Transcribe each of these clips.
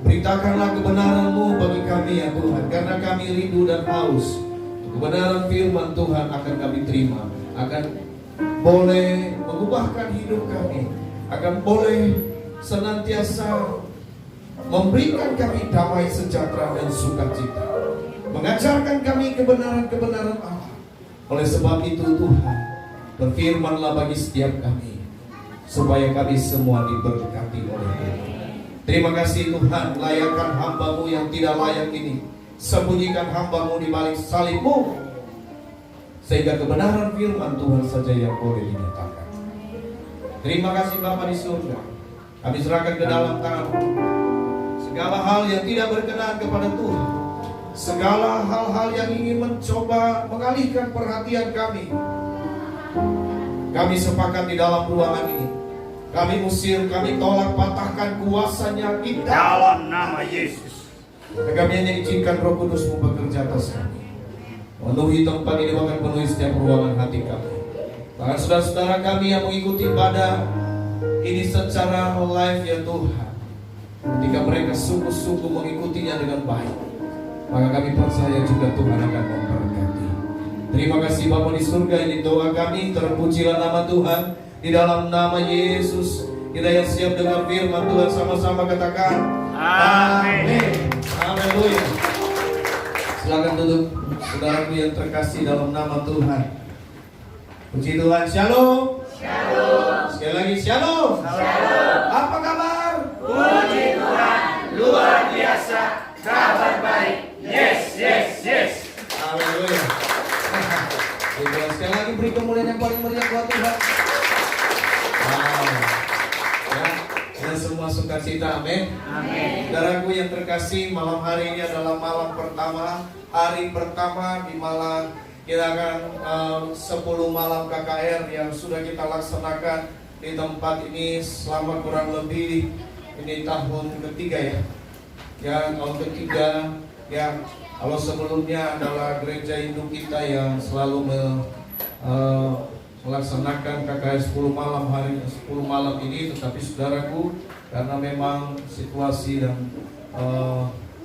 Beritakanlah kebenaran-Mu bagi kami ya Tuhan, karena kami rindu dan haus. Kebenaran firman Tuhan akan kami terima, akan boleh mengubahkan hidup kami, akan boleh senantiasa memberikan kami damai sejahtera dan sukacita, mengajarkan kami kebenaran-kebenaran Allah. Oleh sebab itu Tuhan, berfirmanlah bagi setiap kami, supaya kami semua diberkati oleh Tuhan. Terima kasih Tuhan, layakkan hamba-Mu yang tidak layak ini. Sembunyikan hamba-Mu di balik salib-Mu, sehingga kebenaran firman Tuhan saja yang boleh dinyatakan. Terima kasih Bapa di surga, kami serahkan ke dalam tangan-Mu segala hal yang tidak berkenan kepada Tuhan, segala hal-hal yang ingin mencoba mengalihkan perhatian kami. Kami sepakat di dalam ruangan ini, kami usir, kami tolak, patahkan kuasanya di dalam nama Yesus. Kami hanya izinkan Roh Kudus-Mu bekerja atas kami, penuhi tempat ini, bahkan penuhi setiap ruangan hati kami. Bahkan saudara-saudara kami yang mengikuti ibadah ini secara live ya Tuhan, ketika mereka sungguh-sungguh mengikutinya dengan baik, maka kami percaya juga Tuhan akan memberkati. Terima kasih Bapa di surga, ini doa kami, terpujilah nama Tuhan. Di dalam nama Yesus, kita yang siap dengar firman Tuhan sama-sama katakan amin. Haleluya. Silakan duduk saudaraku yang terkasih dalam nama Tuhan. Puji Tuhan. Shalom. Shalom. Sekali lagi shalom. Shalom. Apa kabar? Puji Tuhan, luar biasa, kabar baik. Yes, yes, yes. Haleluya. Sekali lagi beri kemuliaan yang paling meriah buat Tuhan. Ya, dan semua sukacita, amin. Amin. Saudaraku yang terkasih, malam hari ini adalah malam pertama, hari pertama di malam kita akan 10 malam KKR yang sudah kita laksanakan di tempat ini selama kurang lebih ini tahun ketiga ya. Ya, tahun ketiga ya. Kalau sebelumnya adalah gereja induk kita yang selalu melaksanakan KKR 10 malam hari 10 malam ini, tetapi saudaraku, karena memang situasi dan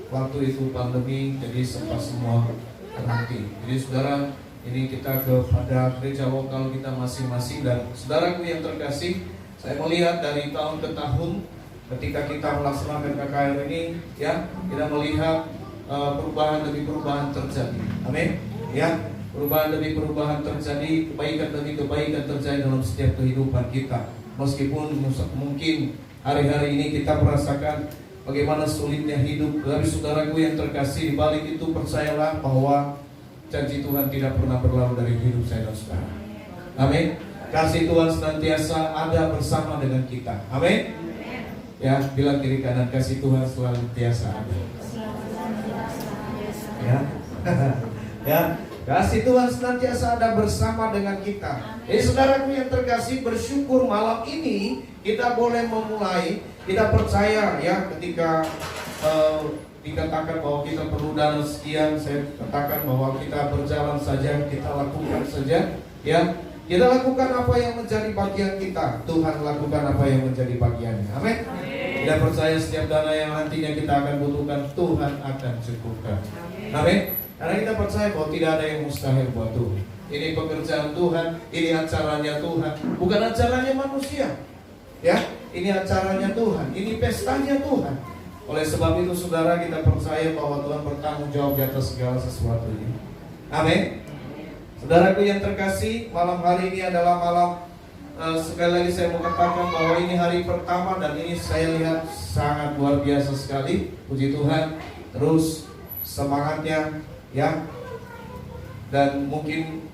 waktu itu pandemi, jadi sempat semua terhenti. Jadi saudara, ini kita kepada gereja lokal kita masing-masing. Dan saudaraku yang terkasih, saya melihat dari tahun ke tahun ketika kita melaksanakan KKR ini ya, kita melihat perubahan demi perubahan terjadi. Amin. Ya, perubahan demi perubahan terjadi, kebaikan demi kebaikan terjadi dalam setiap kehidupan kita. Meskipun mungkin hari-hari ini kita merasakan bagaimana sulitnya hidup, tapi saudaraku yang terkasih, di balik itu percayalah bahwa janji Tuhan tidak pernah berlalu dari hidup saya dan saudara. Amin. Kasih Tuhan senantiasa ada bersama dengan kita. Amin. Ya, bilang kiri kanan, kasih Tuhan selalu biasa ada. Ya. Ya. Kasih Tuhan senantiasa ada bersama dengan kita. Jadi saudaraku yang terkasih, bersyukur malam ini kita boleh memulai. Kita percaya ya, ketika dikatakan bahwa kita perlu dana sekian, saya katakan bahwa kita berjalan saja, kita lakukan saja ya. Kita lakukan apa yang menjadi bagian kita, Tuhan lakukan apa yang menjadi bagiannya. Amin. Kita percaya setiap dana yang nantinya kita akan butuhkan, Tuhan akan cukupkan. Amin. Karena kita percaya bahwa tidak ada yang mustahil buat Tuhan. Ini pekerjaan Tuhan, ini acaranya Tuhan, bukan acaranya manusia. Ya, ini acaranya Tuhan, ini pestanya Tuhan. Oleh sebab itu saudara, kita percaya bahwa Tuhan bertanggung jawab di atas segala sesuatu ini. Amin. Saudaraku yang terkasih, malam hari ini adalah malam sekali lagi saya mau katakan bahwa ini hari pertama dan ini saya lihat sangat luar biasa sekali. Puji Tuhan. Terus semangatnya ya. Dan mungkin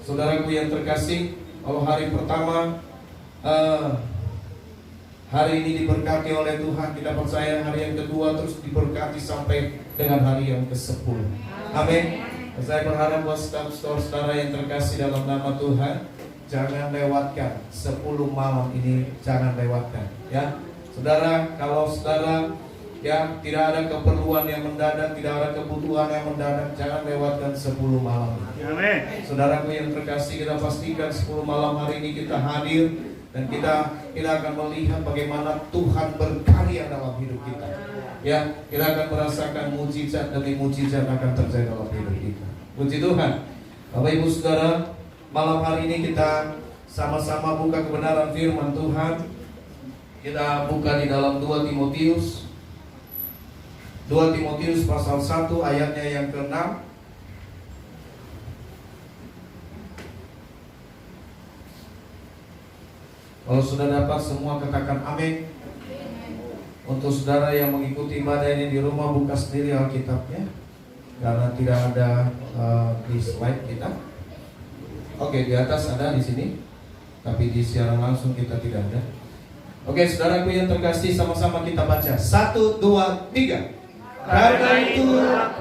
saudaraku yang terkasih, kalau hari pertama hari ini diberkati oleh Tuhan, kita percaya hari yang kedua terus diberkati sampai dengan hari yang ke-10. Amin. Saya berharap buat saudara yang terkasih dalam nama Tuhan, jangan lewatkan 10 malam ini, jangan lewatkan ya. Saudara, kalau saudara ya tidak ada keperluan yang mendadak, tidak ada kebutuhan yang mendadak, jangan lewatkan 10 malam. Amin. Saudaraku yang terkasih, kita pastikan 10 malam hari ini kita hadir dan kita akan melihat bagaimana Tuhan berkarya dalam hidup kita. Ya, kita akan merasakan mujizat demi mujizat akan terjadi dalam hidup kita. Puji Tuhan. Bapak Ibu Saudara, malam hari ini kita sama-sama buka kebenaran firman Tuhan. Kita buka di dalam 2 Timotius. 2 Timotius pasal 1 ayatnya yang ke-6. Kalau sudah dapat semua katakan amin. Untuk saudara yang mengikuti ibadah ini di rumah, buka sendiri Alkitabnya, karena tidak ada di slide kita. Oke, di atas ada di sini, tapi di siaran langsung kita tidak ada. Oke, saudaraku yang terkasih, sama-sama kita baca. 1, 2, 3. Karena itu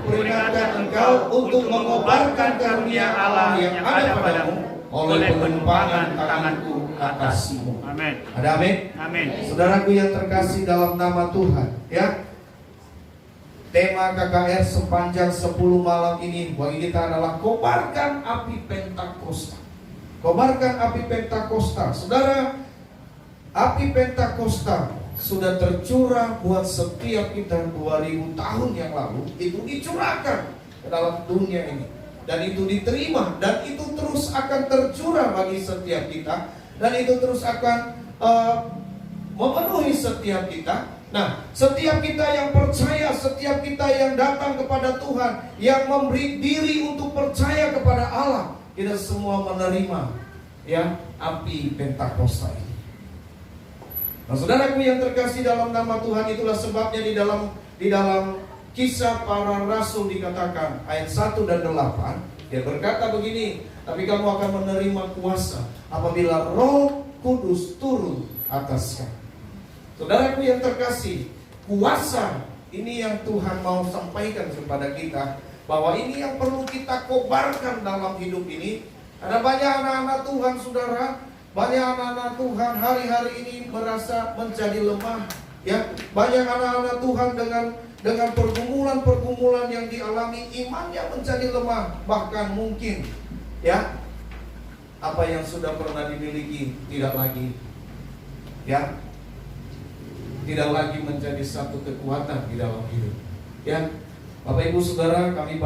peringatkan engkau untuk mengobarkan karunia Allah yang ada padamu oleh penumpahan tanganku atasmu. Amin. Ada amin? Amin. Saudaraku yang terkasih dalam nama Tuhan, ya. Tema KKR sepanjang 10 malam ini bagi kita adalah kobarkan api Pentakosta. Kobarkan api Pentakosta. Saudara, api Pentakosta sudah tercurah buat setiap kita 2000 tahun yang lalu. Itu dicurahkan ke dalam dunia ini, dan itu diterima, dan itu terus akan tercurah bagi setiap kita, dan itu terus akan memenuhi setiap kita. Nah, setiap kita yang percaya, setiap kita yang datang kepada Tuhan, yang memberi diri untuk percaya kepada Allah, kita semua menerima ya api Pentakosta ini. Nah, saudaraku yang terkasih dalam nama Tuhan, itulah sebabnya di dalam Kisah Para Rasul dikatakan ayat 1 dan 8, dia berkata begini, tapi kamu akan menerima kuasa apabila Roh Kudus turun atas kamu. Saudaraku yang terkasih, kuasa ini yang Tuhan mau sampaikan kepada kita, bahwa ini yang perlu kita kobarkan dalam hidup ini. Ada banyak anak-anak Tuhan, saudara, banyak anak-anak Tuhan hari-hari ini merasa menjadi lemah, ya. Banyak anak-anak Tuhan dengan pergumulan-pergumulan yang dialami, imannya menjadi lemah, bahkan mungkin ya apa yang sudah pernah dimiliki tidak lagi, ya, tidak lagi menjadi satu kekuatan di dalam hidup. Ya, Bapak Ibu Saudara, kami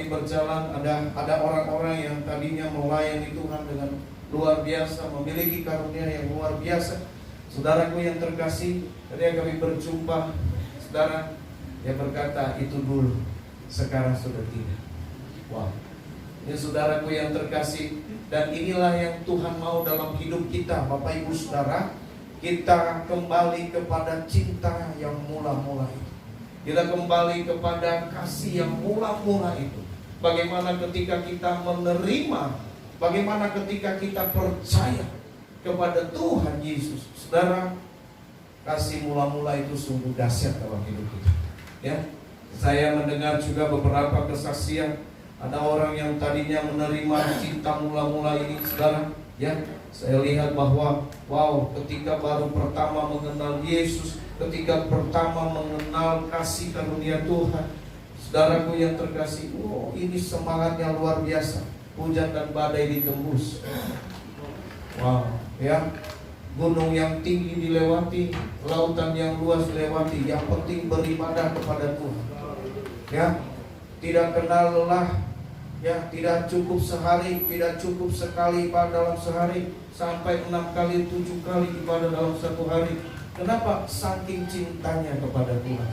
berjalan, ada orang-orang yang tadinya melayani Tuhan dengan luar biasa, memiliki karunia yang luar biasa. Saudaraku yang terkasih, ketika kami berjumpa, saudara, dia berkata itu dulu, sekarang sudah tidak. Wow. Ini saudaraku yang terkasih, dan inilah yang Tuhan mau dalam hidup kita, Bapak Ibu Saudara. Kita kembali kepada cinta yang mula-mula itu. Kita kembali kepada kasih yang mula-mula itu. Bagaimana ketika kita menerima, bagaimana ketika kita percaya kepada Tuhan Yesus. Saudara, kasih mula-mula itu sungguh dahsyat dalam hidup kita. Ya, saya mendengar juga beberapa kesaksian. Ada orang yang tadinya menerima cinta mula-mula ini, saudara. Ya, saya lihat bahwa wow, ketika baru pertama mengenal Yesus, ketika pertama mengenal kasih karunia Tuhan, saudaraku yang terkasih, oh, ini semangatnya luar biasa. Hujan dan badai ditembus. Wow, ya. Gunung yang tinggi dilewati, lautan yang luas dilewati. Yang penting beribadah kepada Tuhan. Ya, tidak kenal lelah. Ya, tidak cukup sehari, tidak cukup sekali ibadah dalam sehari, sampai 6 kali, 7 kali ibadah dalam satu hari. Kenapa? Saking cintanya kepada Tuhan.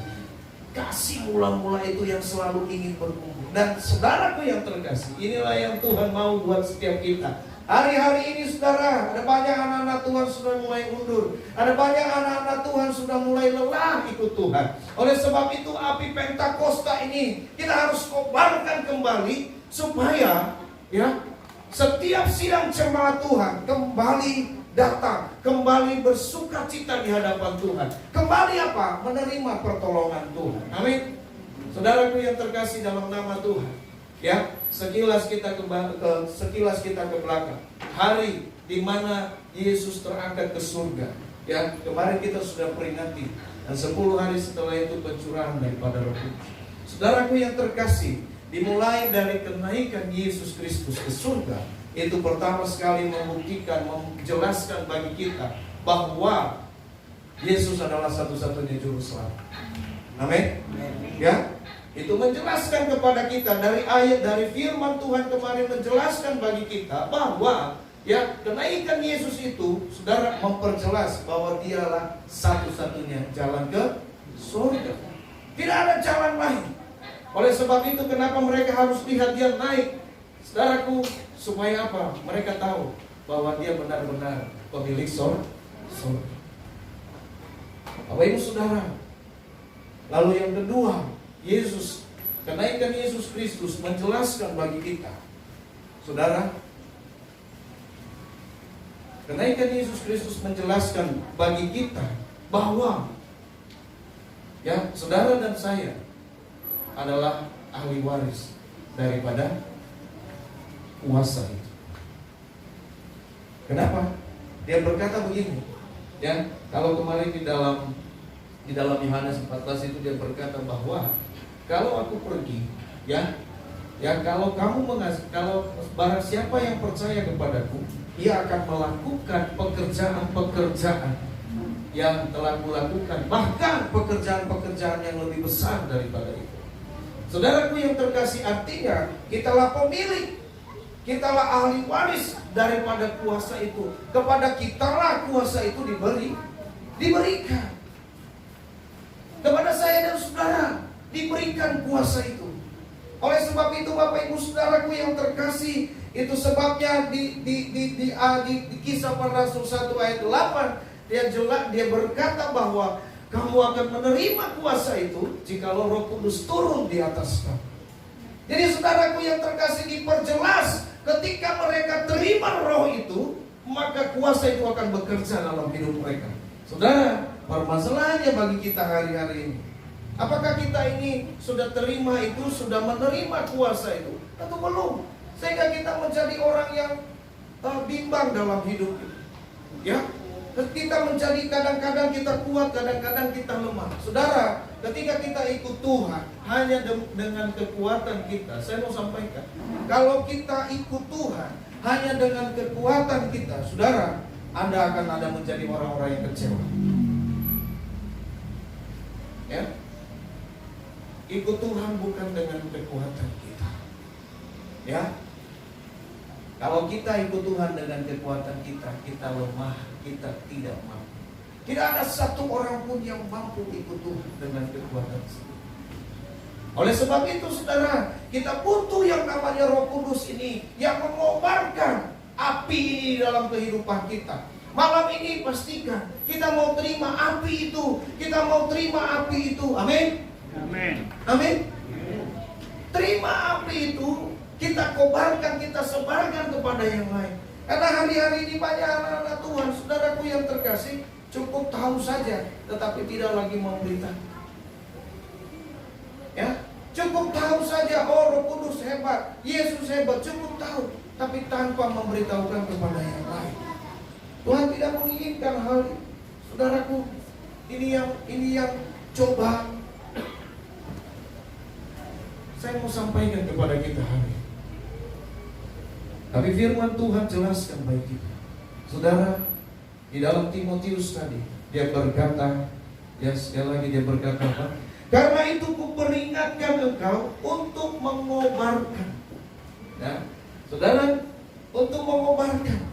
Kasih mula-mula itu yang selalu ingin berkumpul. Dan saudaraku yang terkasih, inilah yang Tuhan mau buat setiap kita. Hari-hari ini saudara, ada banyak anak-anak Tuhan sudah mulai mundur. Ada banyak anak-anak Tuhan sudah mulai lelah ikut Tuhan. Oleh sebab itu api Pentakosta ini kita harus kobarkan kembali, supaya ya setiap sidang jemaat Tuhan kembali datang, kembali bersuka cita di hadapan Tuhan. Kembali apa? Menerima pertolongan Tuhan. Amin. Saudaraku yang terkasih dalam nama Tuhan, ya, sekilas kita ke belakang. Hari di mana Yesus terangkat ke surga. Ya, kemarin kita sudah peringati, dan 10 hari setelah itu pencurahan daripada Roh Kudus. Saudaraku yang terkasih, dimulai dari kenaikan Yesus Kristus ke surga, itu pertama sekali membuktikan, menjelaskan bagi kita bahwa Yesus adalah satu-satunya juru selamat. Amin. Ya, itu menjelaskan kepada kita dari ayat, dari firman Tuhan kemarin menjelaskan bagi kita bahwa ya kenaikan Yesus itu, saudara, memperjelas bahwa dialah satu-satunya jalan ke surga. Tidak ada jalan lain. Oleh sebab itu kenapa mereka harus lihat dia naik, saudaraku, supaya apa? Mereka tahu bahwa dia benar-benar pemilik surga. Bapak Ibu Saudara, lalu yang kedua, Yesus, kenaikan Yesus Kristus menjelaskan bagi kita, saudara, kenaikan Yesus Kristus menjelaskan bagi kita bahwa ya, saudara dan saya adalah ahli waris daripada kuasa itu. Kenapa? Dia berkata begini, ya, kalau kemarin di dalam Yohanes 14 itu dia berkata bahwa kalau aku pergi, ya kalau kamu kalau barang siapa yang percaya kepadaku, ia akan melakukan pekerjaan-pekerjaan yang telah kulakukan, bahkan pekerjaan-pekerjaan yang lebih besar daripada itu. Saudaraku yang terkasih, artinya kitalah pemilik, kitalah ahli waris daripada kuasa itu. Kepada kitalah kuasa itu diberikan. Kepada saya dan saudara diberikan kuasa itu. Oleh sebab itu Bapak Ibu Saudaraku yang terkasih, itu sebabnya di Kisah Para Rasul 1 ayat 8 dia berkata bahwa kamu akan menerima kuasa itu jikalau Roh Kudus turun di atas kamu. Jadi saudaraku yang terkasih, diperjelas ketika mereka terima roh itu, maka kuasa itu akan bekerja dalam hidup mereka. Saudara, permasalahannya bagi kita hari-hari ini, apakah kita ini sudah terima itu, sudah menerima kuasa itu, atau belum? Sehingga kita menjadi orang yang bimbang dalam hidup. Ya, kita menjadi kadang-kadang kita kuat, kadang-kadang kita lemah. Saudara, ketika kita ikut Tuhan hanya dengan kekuatan kita, saya mau sampaikan, kalau kita ikut Tuhan hanya dengan kekuatan kita, saudara, Anda akan ada menjadi orang-orang yang kecewa. Ya, ikut Tuhan bukan dengan kekuatan kita. Ya, kalau kita ikut Tuhan dengan kekuatan kita, kita lemah, kita tidak mampu. Tidak ada satu orang pun yang mampu ikut Tuhan dengan kekuatan kita. Oleh sebab itu saudara, kita butuh yang namanya Roh Kudus ini, yang mengobarkan api ini dalam kehidupan kita. Malam ini pastikan kita mau terima api itu. Kita mau terima api itu. Amin. Amin. Amin. Terima api itu, kita kobarkan, kita sebarkan kepada yang lain. Karena hari-hari ini banyak anak-anak Tuhan, saudaraku yang terkasih, cukup tahu saja, tetapi tidak lagi memberitakan. Ya, cukup tahu saja, oh Roh Kudus hebat, Yesus hebat, cukup tahu, tapi tanpa memberitahukan kepada yang lain. Tuhan tidak menginginkan hal itu. Saudaraku, ini yang coba saya mau sampaikan kepada kita hari ini. Tapi firman Tuhan jelaskan bagi kita. Saudara, di dalam Timotius tadi dia berkata, ya sekali lagi dia berkata apa? Karena itu kuperingatkan engkau untuk mengobarkan. Ya, saudara, untuk mengobarkan.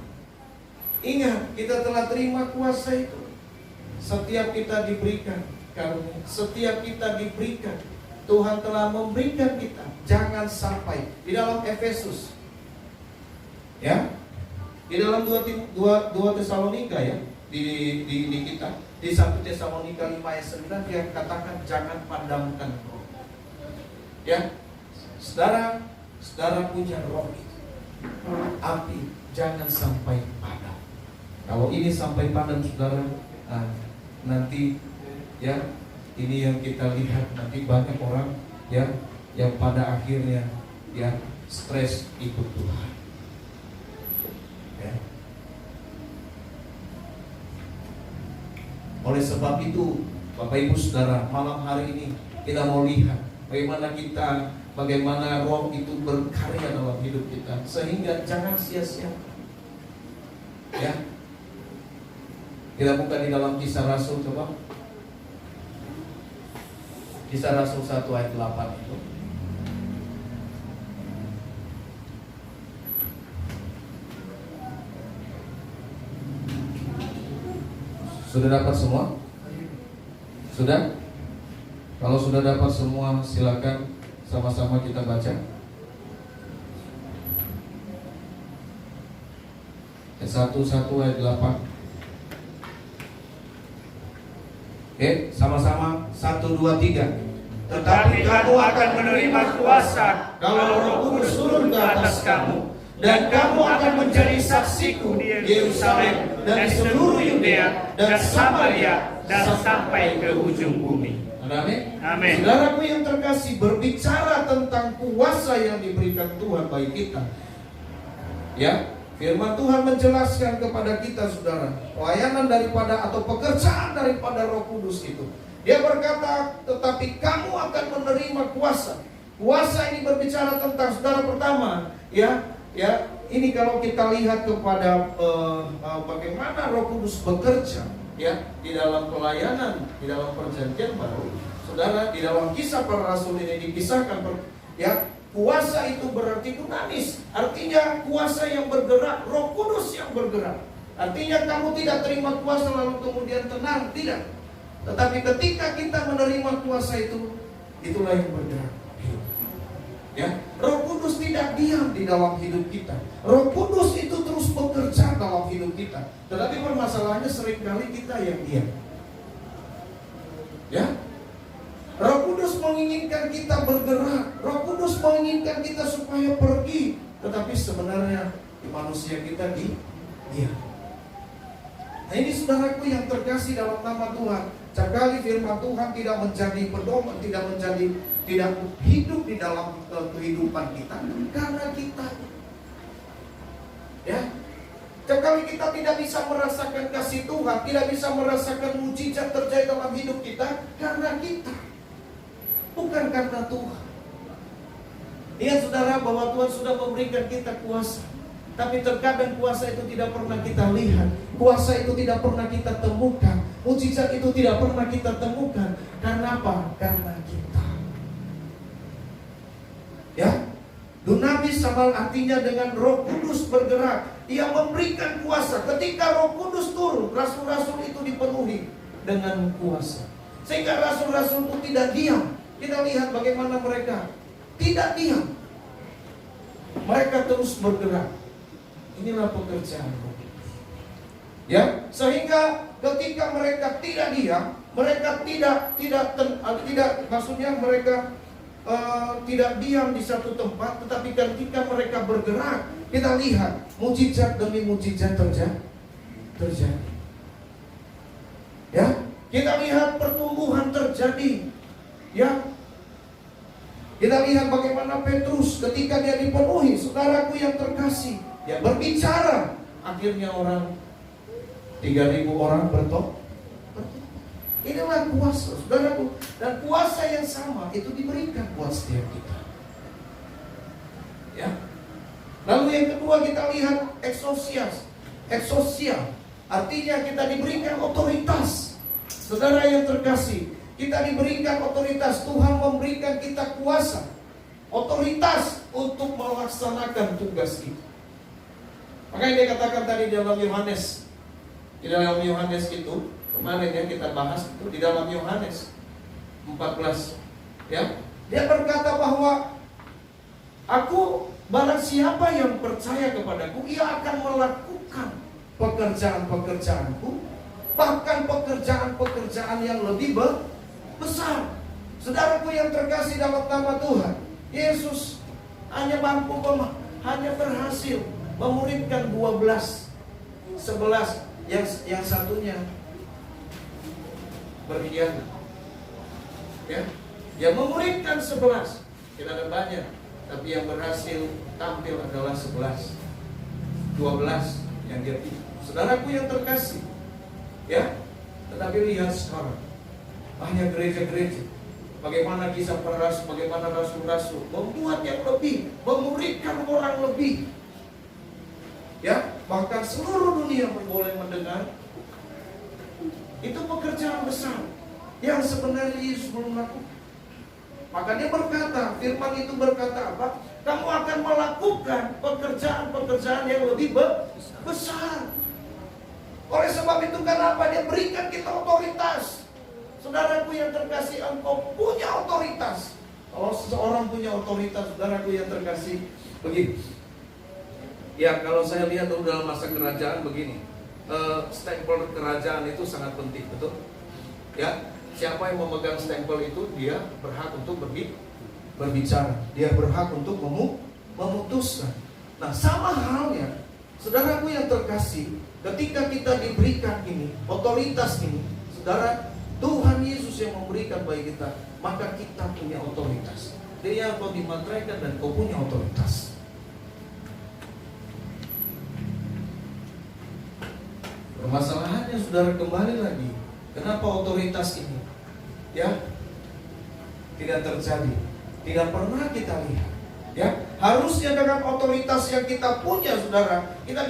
Ingat, kita telah terima kuasa itu. Setiap kita diberikan karunia, setiap kita diberikan, Tuhan telah memberikan kita. Jangan sampai di dalam Efesus, ya, di dalam 2 Tesalonika ya, di kita di 1 Tesalonika 5 ayat 9 dia katakan jangan padamkan roh. Ya, saudara punya roh itu, api jangan sampai padam. Kalau ini sampai padam saudara, nanti ya ini yang kita lihat, nanti banyak orang ya yang pada akhirnya ya stres ikut Tuhan. Ya. Oleh sebab itu, Bapak Ibu Saudara, malam hari ini kita mau lihat bagaimana roh itu berkarya dalam hidup kita, sehingga jangan sia-sia. Ya. Kita buka di dalam Kisah Rasul, coba. Kisah Rasul 1 ayat 8 itu. Sudah dapat semua? Sudah? Kalau sudah dapat semua, silakan sama-sama kita baca. Ayat 1 ayat 8. Oke, sama-sama 1, 2, 3. Tetapi kamu akan menerima kuasa Kalau Roh Kudus turun ke atas kamu, dan kamu akan menjadi saksiku di Yerusalem dan di seluruh Yudea dan Samaria dan sampai ke ujung bumi. Amin. Amin. Saudaraku yang terkasih, berbicara tentang kuasa yang diberikan Tuhan bagi kita. Ya, firman Tuhan menjelaskan kepada kita, saudara, pelayanan daripada atau pekerjaan daripada Roh Kudus itu. Dia berkata, tetapi kamu akan menerima kuasa. Kuasa ini berbicara tentang, saudara, pertama, ya, ini kalau kita lihat kepada bagaimana Roh Kudus bekerja, ya, di dalam pelayanan, di dalam perjanjian baru, saudara, di dalam Kisah Para Rasul ini dikisahkan, ya, kuasa itu berarti dinamis, artinya kuasa yang bergerak, Roh Kudus yang bergerak. Artinya kamu tidak terima kuasa lalu kemudian tenang, tidak. Tetapi ketika kita menerima kuasa itu, itulah yang bergerak. Ya, Roh Kudus tidak diam di dalam hidup kita. Roh Kudus itu terus bekerja dalam hidup kita. Tetapi permasalahannya seringkali kita yang diam. Ya, Roh Kudus menginginkan kita bergerak. Roh Kudus menginginkan kita supaya pergi. Tetapi sebenarnya di manusia kita diam. Nah, ini saudaraku yang terkasih dalam nama Tuhan. Sekali firman Tuhan tidak menjadi pedoman, tidak hidup di dalam kehidupan kita karena kita, ya, sekali kita tidak bisa merasakan kasih Tuhan, tidak bisa merasakan mujizat terjadi dalam hidup kita karena kita, bukan karena Tuhan. Ingat saudara bahwa Tuhan sudah memberikan kita kuasa, tapi terkadang kuasa itu tidak pernah kita lihat, kuasa itu tidak pernah kita temukan, mujizat itu tidak pernah kita temukan. Karena apa? Karena kita. Ya, dunamis sama artinya dengan Roh Kudus bergerak. Ia memberikan kuasa. Ketika Roh Kudus turun, rasul-rasul itu dipenuhi dengan kuasa. Sehingga rasul-rasul itu tidak diam. Kita lihat bagaimana mereka tidak diam. Mereka terus bergerak. Inilah pekerjaan Roh Kudus. Ya, sehingga ketika mereka tidak diam, mereka tidak maksudnya mereka tidak diam di satu tempat, tetapi ketika mereka bergerak, kita lihat mujizat demi mujizat terjadi. Ya, kita lihat pertumbuhan terjadi. Ya, kita lihat bagaimana Petrus ketika dia dipenuhi, saudaraku yang terkasih, dia berbicara, akhirnya 3.000 orang bertobat. Inilah kuasa, saudaraku. Dan kuasa yang sama itu diberikan buat setiap kita. Ya. Lalu yang kedua kita lihat eksosia. Artinya kita diberikan otoritas. Saudara yang terkasih, kita diberikan otoritas. Tuhan memberikan kita kuasa, otoritas untuk melaksanakan tugas kita. Makanya dia katakan tadi dalam Yohanes. Di dalam Yohanes itu, kemarin yang kita bahas itu di dalam Yohanes 14, ya, dia berkata bahwa aku, barang siapa yang percaya kepadaku, ia akan melakukan pekerjaan-pekerjaanku, bahkan pekerjaan-pekerjaan yang lebih besar. Saudaraku yang terkasih dalam nama Tuhan, Yesus hanya berhasil memuridkan 11, yang satunya berkhianat. Ya, yang memuridkan 11, tidak ada banyak, tapi yang berhasil tampil adalah 11. 12 yang dia pilih. Saudaraku yang terkasih, ya, tetapi lihat sekarang banyak gereja-gereja, bagaimana Kisah Para Rasul, bagaimana rasul-rasul membuat yang lebih, memuridkan orang lebih. Ya, bahkan seluruh dunia boleh mendengar. Itu pekerjaan besar yang sebenarnya Yesus belum lakukan. Maka dia berkata, firman itu berkata apa? Kamu akan melakukan pekerjaan-pekerjaan yang lebih besar. Oleh sebab itu kenapa dia berikan kita otoritas. Saudaraku yang terkasih, engkau punya otoritas. Kalau seseorang punya otoritas, saudaraku yang terkasih, begini. Ya, kalau saya lihat dalam masa kerajaan begini, stempel kerajaan itu sangat penting, betul? Ya, siapa yang memegang stempel itu, dia berhak untuk berbicara, dia berhak untuk memutuskan. Nah, sama halnya, saudaraku yang terkasih, ketika kita diberikan ini, otoritas ini, saudara, Tuhan Yesus yang memberikan bagi kita, maka kita punya otoritas. Dia kau dimateraikan dan kau punya otoritas. Permasalahannya, saudara, kembali lagi, kenapa otoritas ini ya tidak terjadi, tidak pernah kita lihat. Ya, harusnya dengan otoritas yang kita punya, saudara, kita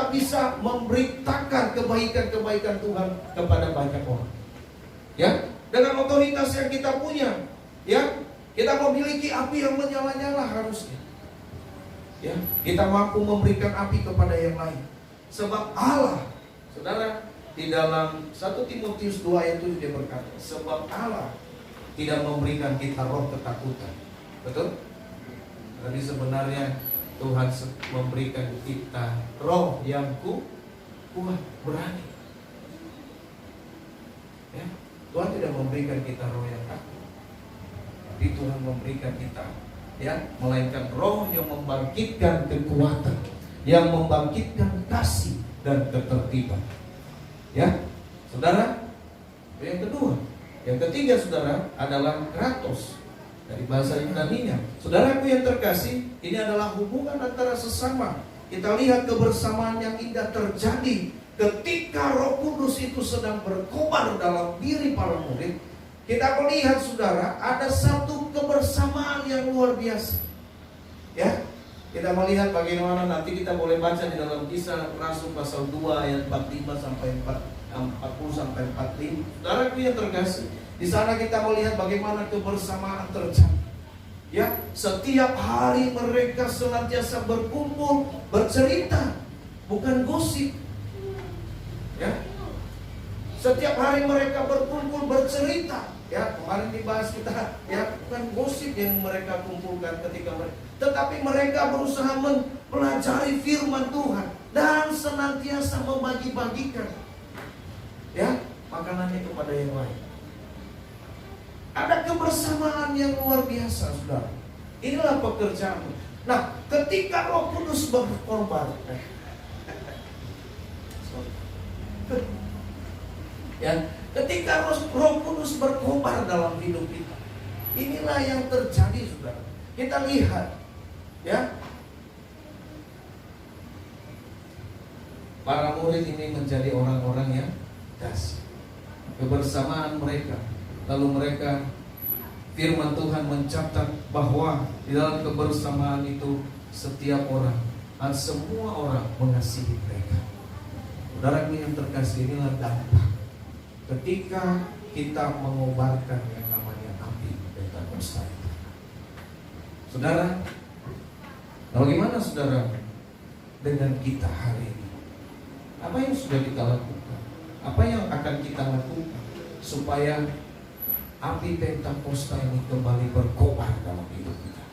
bisa memberitakan kebaikan-kebaikan Tuhan kepada banyak orang. Ya, dengan otoritas yang kita punya, ya, kita memiliki api yang menyala-nyala harusnya. Ya, kita mampu memberikan api kepada yang lain. Sebab Allah, saudara, di dalam 1 Timotius 2 ayat 7 dia berkata, sebab Allah tidak memberikan kita roh ketakutan. Betul? Jadi sebenarnya Tuhan memberikan kita roh yang kuat, berani. Ya, Tuhan tidak memberikan kita roh yang takut, tapi Tuhan memberikan kita, ya, melainkan roh yang membangkitkan kekuatan, yang membangkitkan kasih dan ketertiban. Ya, saudara. Yang kedua, yang ketiga, saudara, adalah kratos dari bahasa Yunani-nya. Saudaraku yang terkasih, ini adalah hubungan antara sesama. Kita lihat kebersamaan yang indah terjadi ketika Roh Kudus itu sedang berkobar dalam diri para murid. Kita melihat, saudara, ada satu kebersamaan yang luar biasa. Ya, kita melihat bagaimana nanti kita boleh baca di dalam Kisah Rasul pasal 2 ayat 45 sampai 40 sampai 45. Saudaraku yang terkasih, di sana kita melihat bagaimana kebersamaan terjadi. Ya, setiap hari mereka senantiasa berkumpul, bercerita, bukan gosip. Ya, setiap hari mereka berkumpul bercerita. Ya, kemarin dibahas kita, ya, bukan gosip yang mereka kumpulkan ketika mereka, tetapi mereka berusaha mempelajari firman Tuhan dan senantiasa membagi-bagikan, ya, makanannya kepada yang lain. Ada kebersamaan yang luar biasa, saudara. Inilah pekerjaan. Nah, ketika Roh Kudus berkorban, ya, ketika Roh Kudus berkobar dalam hidup kita, inilah yang terjadi, saudara. Kita lihat, ya, para murid ini menjadi orang-orang yang dahsyat. Kebersamaan mereka, lalu mereka, firman Tuhan mencatat bahwa di dalam kebersamaan itu setiap orang dan semua orang mengasihi mereka. Saudaraku yang terkasih, inilah dampak ketika kita mengobarkan yang namanya api Pentakosta. Saudara, bagaimana, saudara, dengan kita hari ini? Apa yang sudah kita lakukan? Apa yang akan kita lakukan supaya api Pentakosta ini kembali berkobar dalam hidup kita?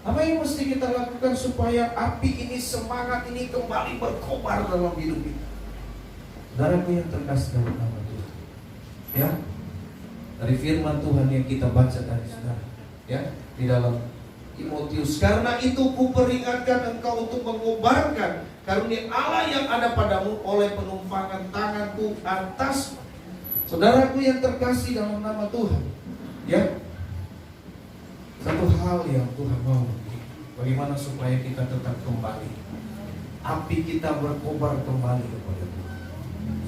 Apa yang mesti kita lakukan supaya api ini, semangat ini kembali berkobar dalam hidup kita? Saudaraku yang terkasih dalam nama Tuhan, ya, dari firman Tuhan yang kita baca tadi, saudara, ya, di dalam Timotius, karena itu kuperingatkan engkau untuk mengobarkan karunia Allah yang ada padamu oleh penumpangan tanganku atasmu. Saudaraku yang terkasih dalam nama Tuhan, ya, satu hal yang Tuhan mau, bagaimana supaya kita tetap kembali, api kita berkobar kembali kepada Tuhan.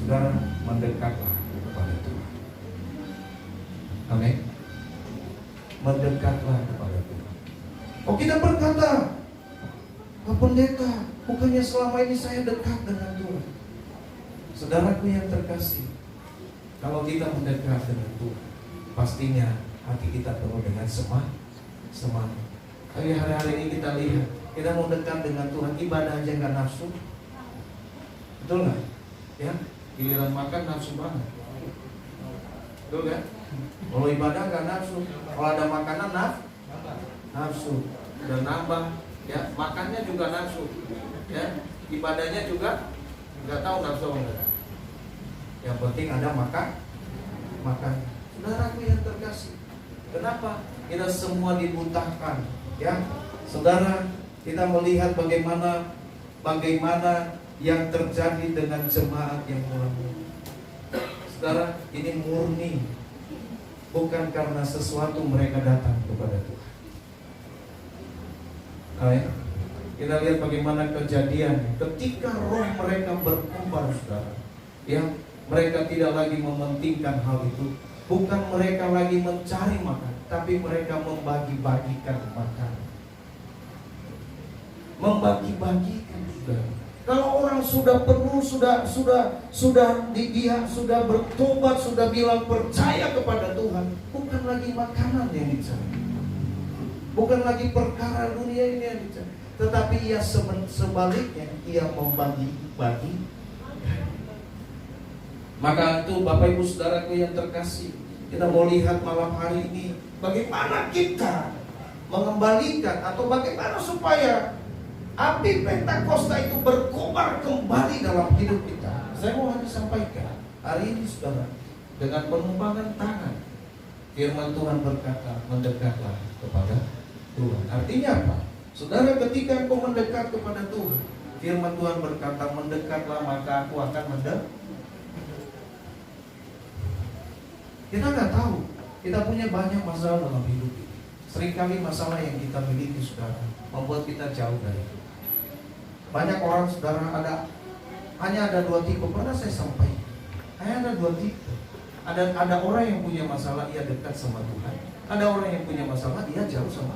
Saudara, mendekatlah kepada Tuhan. Amin. Mendekatlah kepada Tuhan. Oh, kita berkata, "Pak Pendeta, bukannya selama ini saya dekat dengan Tuhan?" Saudaraku yang terkasih, kalau kita mendekat dengan Tuhan, pastinya hati kita penuh dengan semangat. Tapi hari-hari ini kita lihat, kita mau dekat dengan Tuhan, ibadah aja nggak nafsu. Betul nggak? Ya, giliran makan nafsu banget. Betul kan? Kalau ibadah nggak nafsu, kalau ada makanan nafsu, udah nambah, ya makannya juga nafsu, ya ibadahnya juga nggak tahu nafsu enggak. Yang penting ada makan. Saudaraku yang terkasih, kenapa kita semua dibutahkan? Ya, saudara, kita melihat bagaimana yang terjadi dengan jemaat yang murni. Saudara, ini murni, bukan karena sesuatu mereka datang kepada Tuhan. Kita lihat bagaimana kejadian ketika roh mereka berkobar, saudara. Ya, mereka tidak lagi mementingkan hal itu. Bukan mereka lagi mencari makan, tapi mereka membagi-bagikan makan. Membagi-bagikan, saudara. Kalau orang sudah penuh, dia sudah bertobat, sudah bilang percaya kepada Tuhan, bukan lagi makanan yang dicari, bukan lagi perkara dunia ini yang dicari, tetapi ia sebaliknya, ia membagi-bagi. Maka itu Bapak Ibu Saudaraku yang terkasih, kita mau lihat malam hari ini bagaimana kita mengembalikan, atau bagaimana supaya api Pentakosta itu berkobar kembali dalam hidup kita. Saya mau hanya sampaikan hari ini, saudara, dengan pengembangan tangan, firman Tuhan berkata, mendekatlah kepada Tuhan. Artinya apa? Saudara, ketika engkau mendekat kepada Tuhan, firman Tuhan berkata, mendekatlah maka aku akan mendekat. Kita nggak tahu, kita punya banyak masalah dalam hidup ini. Seringkali masalah yang kita miliki, saudara, membuat kita jauh dari Tuhan. Banyak orang, saudara, hanya ada dua tipe. Pernah saya sampaikan, hanya ada dua tipe. Ada orang yang punya masalah, ia dekat sama Tuhan. Ada orang yang punya masalah, dia jauh sama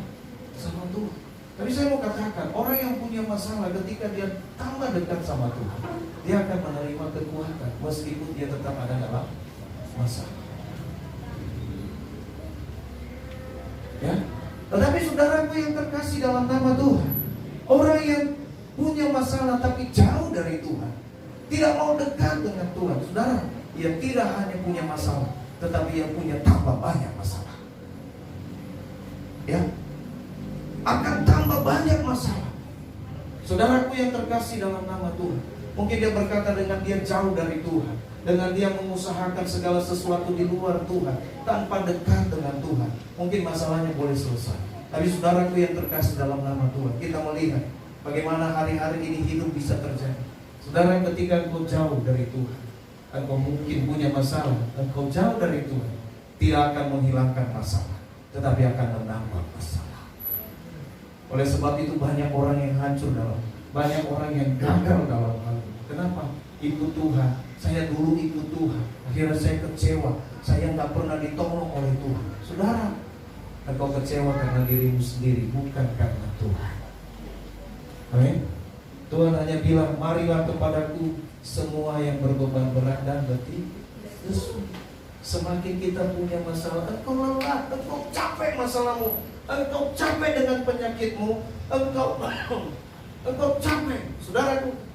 Tuhan. Tapi saya mau katakan, orang yang punya masalah, ketika dia tambah dekat sama Tuhan, dia akan menerima kekuatan, meskipun dia tetap ada dalam masalah. Ya, tetapi saudaraku yang terkasih dalam nama Tuhan, orang yang punya masalah tapi jauh dari Tuhan, tidak mau dekat dengan Tuhan, saudara, ia tidak hanya punya masalah, tetapi ia punya tambah banyak masalah. Ya, akan tambah banyak masalah. Saudaraku yang terkasih dalam nama Tuhan, mungkin dia berkata dengan dia jauh dari Tuhan, dengan dia mengusahakan segala sesuatu di luar Tuhan, tanpa dekat dengan Tuhan, mungkin masalahnya boleh selesai. Tapi saudaraku yang terkasih dalam nama Tuhan, kita melihat bagaimana hari-hari ini hidup bisa terjadi. Saudara, ketika engkau jauh dari Tuhan, engkau mungkin punya masalah. Engkau jauh dari Tuhan tidak akan menghilangkan masalah, tetapi akan menambah masalah. Oleh sebab itu banyak orang yang hancur banyak orang yang gagal dalam hal ini. Kenapa? Ikut Tuhan. Saya dulu ikut Tuhan, akhirnya saya kecewa, saya nggak pernah ditolong oleh Tuhan. Saudara, engkau kecewa karena dirimu sendiri, bukan karena Tuhan. Amin. Tuhan hanya bilang, marilah kepadaku semua yang berbeban berat dan letih lesu. Semakin kita punya masalah, engkau lelah, engkau capek masalahmu, engkau capek dengan penyakitmu, engkau capek, saudaraku.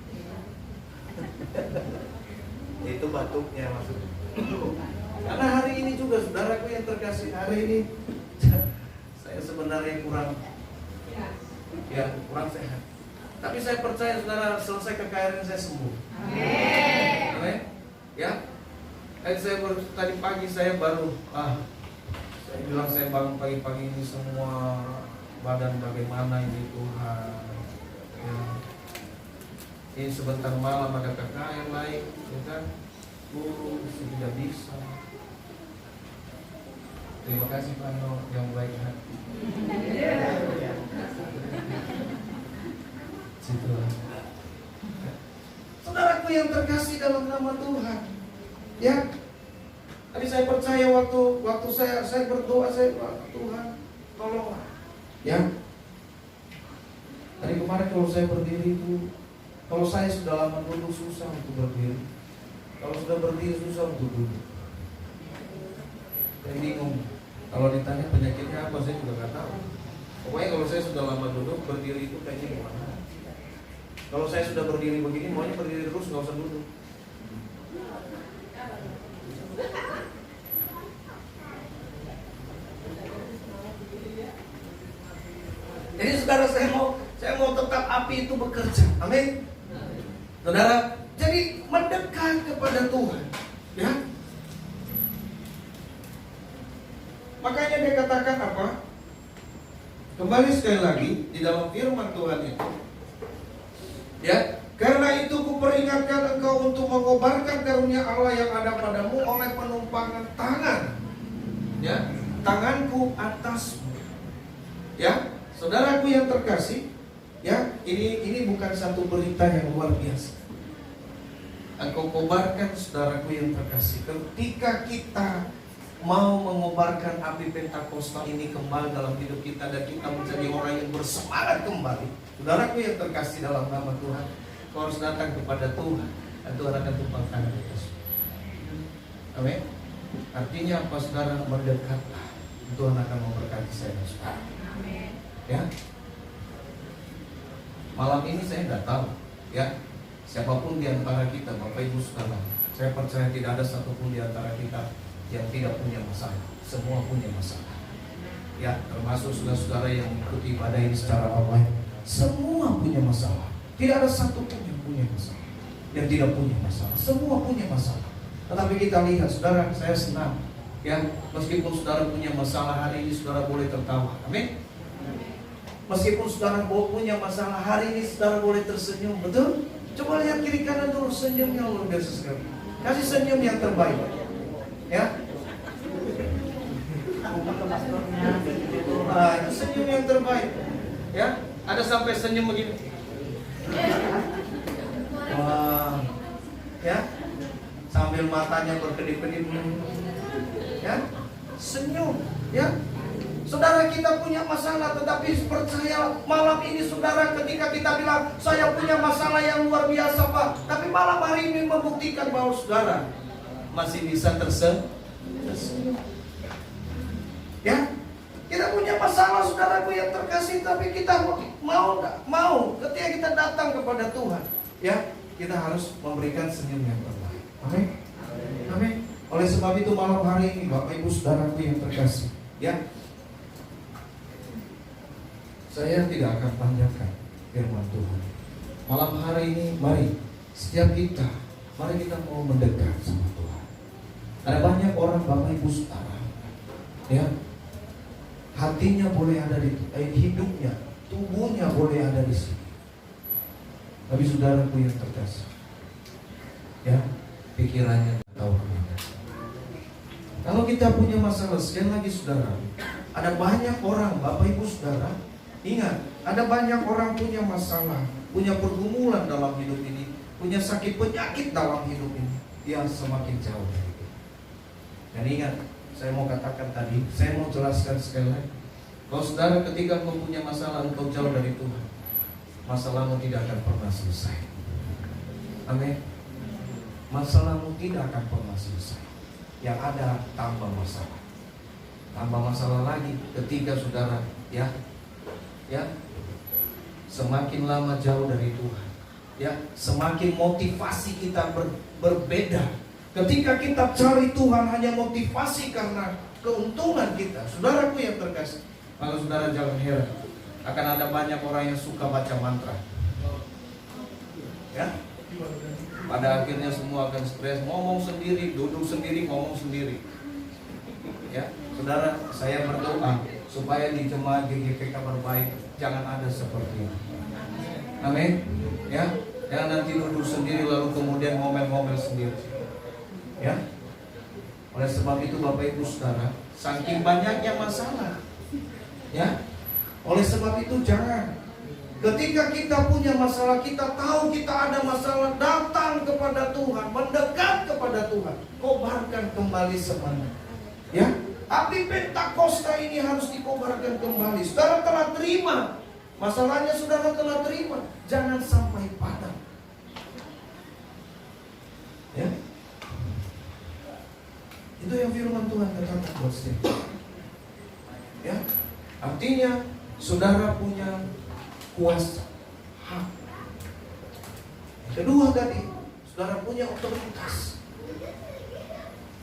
Itu batuknya maksudnya. Karena hari ini juga, saudaraku yang terkasih, hari ini saya sebenarnya kurang sehat. Tapi saya percaya, saudara, selesai KKR saya sembuh. Amin. Ya. Tadi pagi saya baru saya bilang, saya bangun pagi-pagi ini semua badan bagaimana ini Tuhan. Ya. Ini sebentar malam ada KKR lain, ya kan? Guru tidak bisa. Terima kasih Pak No yang baik hati. Saudaraku yang terkasih dalam nama Tuhan, ya. Tadi saya percaya waktu saya berdoa, saya bilang, Tuhan tolonglah. Ya. Tadi kemarin kalau saya berdiri itu, kalau saya sudah lama duduk susah untuk berdiri. Kalau sudah berdiri susah untuk duduk. Saya bingung. Kalau ditanya penyakitnya apa, saya juga nggak tahu. Pokoknya kalau saya sudah lama duduk, berdiri itu kayaknya gimana. Kalau saya sudah berdiri begini, maunya berdiri terus, nggak usah duduk. Jadi saudara, saya mau tetap api itu bekerja. Amin. Saudara, jadi mendekat kepada Tuhan, ya. Makanya dia katakan apa? Kembali sekali lagi di dalam firman Tuhan itu, ya. Karena itu kuperingatkan engkau untuk mengobarkan karunia Allah yang ada padamu oleh penumpangan tangan, ya, tanganku atasmu, ya. Saudaraku yang terkasih, ya, ini bukan satu berita yang luar biasa. Engkau kobarkan, saudaraku yang terkasih, ketika kita mau mengobarkan api Pentakosta ini kembali dalam hidup kita dan kita menjadi orang yang bersemangat kembali. Saudaraku yang terkasih dalam nama Tuhan, kau harus datang kepada Tuhan dan Tuhan akan tumpang tangan atas. Amin. Artinya apa, saudara? Mendekatlah, Tuhan akan memberkati saya dan saudara. Amin. Ya, malam ini saya nggak tahu, ya, siapapun di antara kita, Bapak Ibu Saudara, saya percaya tidak ada satupun di antara kita yang tidak punya masalah. Semua punya masalah, ya, termasuk saudara-saudara yang mengikuti ibadah ini secara online. Semua punya masalah. Tidak ada satupun yang punya masalah, yang tidak punya masalah. Semua punya masalah. Tetapi kita lihat, saudara, saya senang, ya, meskipun saudara punya masalah hari ini, saudara boleh tertawa. Amin. Meskipun saudara punya masalah hari ini, saudara boleh tersenyum, betul? Coba lihat kiri kanan dulu, senyumnya luar biasa sekali. Kasih senyum yang terbaik, ya. Nah, itu senyum yang terbaik, ya. Ada sampai senyum begini. Wah, ya. Sambil matanya berkedip-kedip, ya. Senyum, ya. Saudara, kita punya masalah, tetapi percaya malam ini, saudara, ketika kita bilang saya punya masalah yang luar biasa, Pak, tapi malam hari ini membuktikan bahwa saudara masih bisa tersenyum. Ya, kita punya masalah, saudaraku yang terkasih, tapi kita mau ketika kita datang kepada Tuhan, ya, kita harus memberikan senyum yang terbaik. Amin. Amin. Oleh sebab itu malam hari ini, Bapak Ibu saudaraku yang terkasih, ya, saya tidak akan panjangkan firman Tuhan. Malam hari ini, mari setiap kita, mari kita mau mendekat sama Tuhan. Ada banyak orang, Bapak Ibu saudara, ya, hatinya boleh ada di hidupnya, tubuhnya boleh ada di sini. Tapi saudaraku yang terkasih, ya, pikirannya tahu kemana. Kalau kita punya masalah, sekali lagi saudara, ada banyak orang, Bapak Ibu saudara, ingat, ada banyak orang punya masalah, punya pergumulan dalam hidup ini, punya sakit penyakit dalam hidup ini, yang semakin jauh dari kita. Dan ingat, saya mau katakan tadi, saya mau jelaskan sekali lagi, kalau saudara ketika engkau punya masalah, engkau jauh dari Tuhan, masalahmu tidak akan pernah selesai. Amin. Masalahmu tidak akan pernah selesai. Yang ada tambah masalah, tambah masalah lagi ketika saudara, ya, semakin lama jauh dari Tuhan, ya, semakin motivasi kita berbeda. Ketika kita cari Tuhan hanya motivasi karena keuntungan kita, saudaraku yang terkasih, kalau saudara jangan heran, akan ada banyak orang yang suka baca mantra, ya. Pada akhirnya semua akan stres, ngomong sendiri, duduk sendiri, ngomong sendiri, ya. Saudara, saya berdoa supaya di jemaat GGP Kabar Baik jangan ada seperti ini. Amin. Ya, jangan nanti duduk sendiri lalu kemudian ngomel-ngomel sendiri. Ya. Oleh sebab itu Bapak Ibu Saudara, saking banyaknya masalah, ya. Oleh sebab itu jangan, ketika kita punya masalah, kita tahu kita ada masalah, datang kepada Tuhan, mendekat kepada Tuhan, kobarkan kembali semangat. Ya. Api Pentakosta ini harus dikobarkan kembali. Saudara telah terima, masalahnya saudara telah terima, jangan sampai padam. Ya, itu yang firman Tuhan katakan buat saya. Ya, artinya saudara punya kuasa, hak. Kedua tadi, saudara punya otoritas.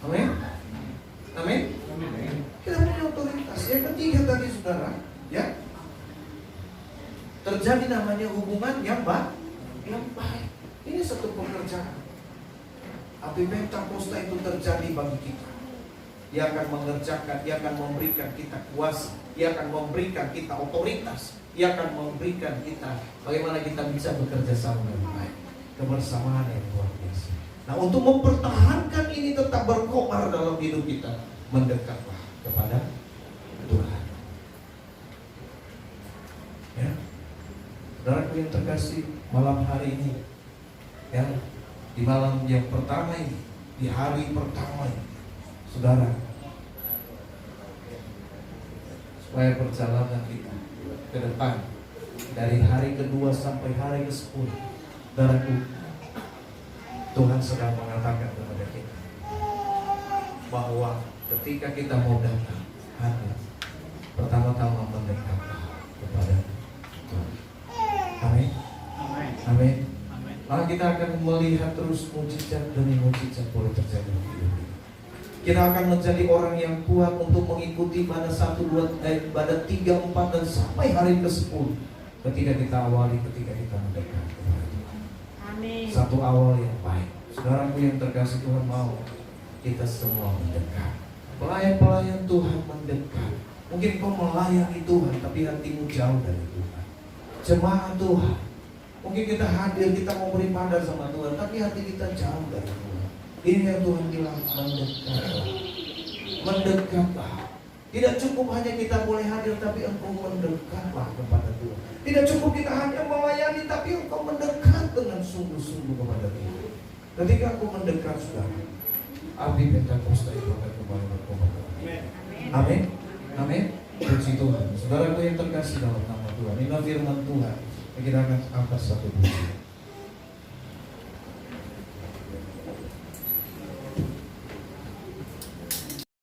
Amin. Amin. Kita punya otoritas. Yang ketiga tadi saudara, ya, terjadi namanya hubungan yang baik. Ini satu pekerjaan. Api Pentakosta itu terjadi bagi kita. Dia akan mengerjakan, dia akan memberikan kita kuasa, dia akan memberikan kita otoritas, dia akan memberikan kita bagaimana kita bisa bekerja sama dengan baik. Kebersamaan yang luar biasa. Nah, untuk mempertahankan ini tetap berkobar dalam hidup kita, mendekatlah kepada Tuhan. Ya, saudaraku yang terkasih, malam hari ini, ya, di malam yang pertama ini, di hari pertama ini, saudara, supaya perjalanan kita ke depan dari hari kedua sampai hari ke-10, saudaraku, Tuhan sedang mengatakan kepada kita bahwa ketika kita mau datang hadir, pertama-tama mendekatlah kepada Tuhan. Amin. Amin. Maka kita akan melihat terus mujizat demi mujizat boleh terjadi dalam hidup kita. Kita akan menjadi orang yang kuat untuk mengikuti pada 1, 2, pada 3, 4 dan sampai hari ke-10. Ketika kita mendekat kepada Tuhan. Amin. Satu awal yang baik. Saudaraku yang terkasih, Tuhan mau kita semua mendekat. Pelayan-pelayan Tuhan mendekat. Mungkin kau melayani Tuhan tapi hatimu jauh dari Tuhan. Jemaat Tuhan, mungkin kita hadir, kita mau beribadah sama Tuhan, tapi hati kita jauh dari Tuhan. Ini yang Tuhan bilang, mendekatlah. Mendekatlah. Tidak cukup hanya kita boleh hadir, tapi engkau mendekatlah kepada Tuhan. Tidak cukup kita hanya melayani, tapi engkau mendekat dengan sungguh-sungguh kepada Tuhan. Ketika engkau mendekat, saudara, api Pentakosta itu akan kembali berkobar. Amin. Amin. Puji Tuhan. Saudaraku yang terkasih dalam nama Tuhan, ini firman Tuhan. Kita akan angkat satu puji.